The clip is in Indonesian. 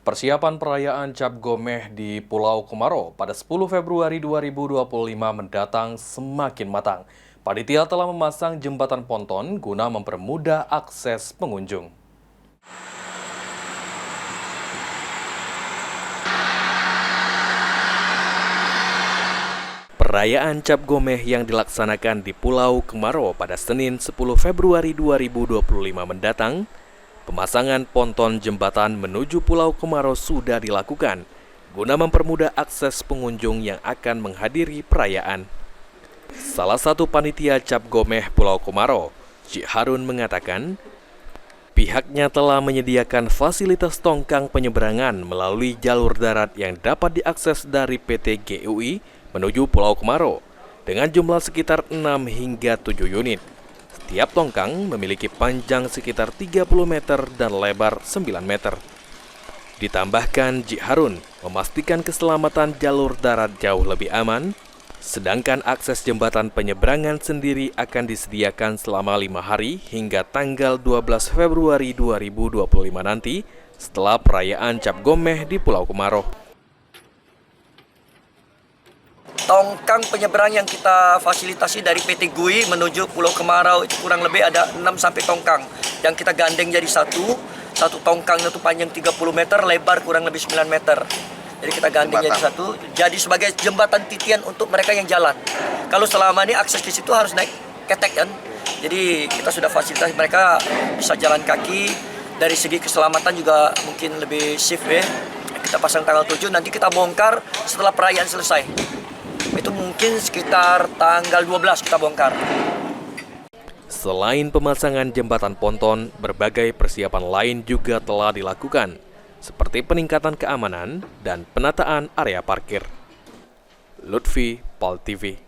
Persiapan perayaan Cap Gomeh di Pulau Komaro pada 10 Februari 2025 mendatang semakin matang. Panitia telah memasang jembatan ponton guna mempermudah akses pengunjung. Perayaan Cap Gomeh yang dilaksanakan di Pulau Komaro pada Senin 10 Februari 2025 mendatang, pemasangan ponton jembatan menuju Pulau Komaro sudah dilakukan guna mempermudah akses pengunjung yang akan menghadiri perayaan. Salah satu panitia Cap Gomeh Pulau Komaro, Cik Harun mengatakan, pihaknya telah menyediakan fasilitas tongkang penyeberangan melalui jalur darat yang dapat diakses dari PT GUI menuju Pulau Komaro dengan jumlah sekitar 6 hingga 7 unit. Setiap tongkang memiliki panjang sekitar 30 meter dan lebar 9 meter. Ditambahkan, Cik Harun memastikan keselamatan jalur darat jauh lebih aman, sedangkan akses jembatan penyeberangan sendiri akan disediakan selama 5 hari hingga tanggal 12 Februari 2025 nanti setelah perayaan Cap Gomeh di Pulau Komaro. Tongkang penyeberang yang kita fasilitasi dari PT GUI menuju Pulau Komaro itu kurang lebih ada 6 sampai tongkang yang kita gandeng jadi satu tongkangnya itu panjang 30 meter, lebar kurang lebih 9 meter. Jadi kita gandeng jadi satu, jadi sebagai jembatan titian untuk mereka yang jalan. Kalau selama ini akses di situ harus naik ketek kan, jadi kita sudah fasilitasi mereka bisa jalan kaki. Dari segi keselamatan juga mungkin lebih safe ya. Kita pasang tanggal 7, nanti kita bongkar setelah perayaan selesai. Itu mungkin sekitar tanggal 12 kita bongkar. Selain pemasangan jembatan ponton, berbagai persiapan lain juga telah dilakukan, seperti peningkatan keamanan dan penataan area parkir. Lutfi, Pol TV.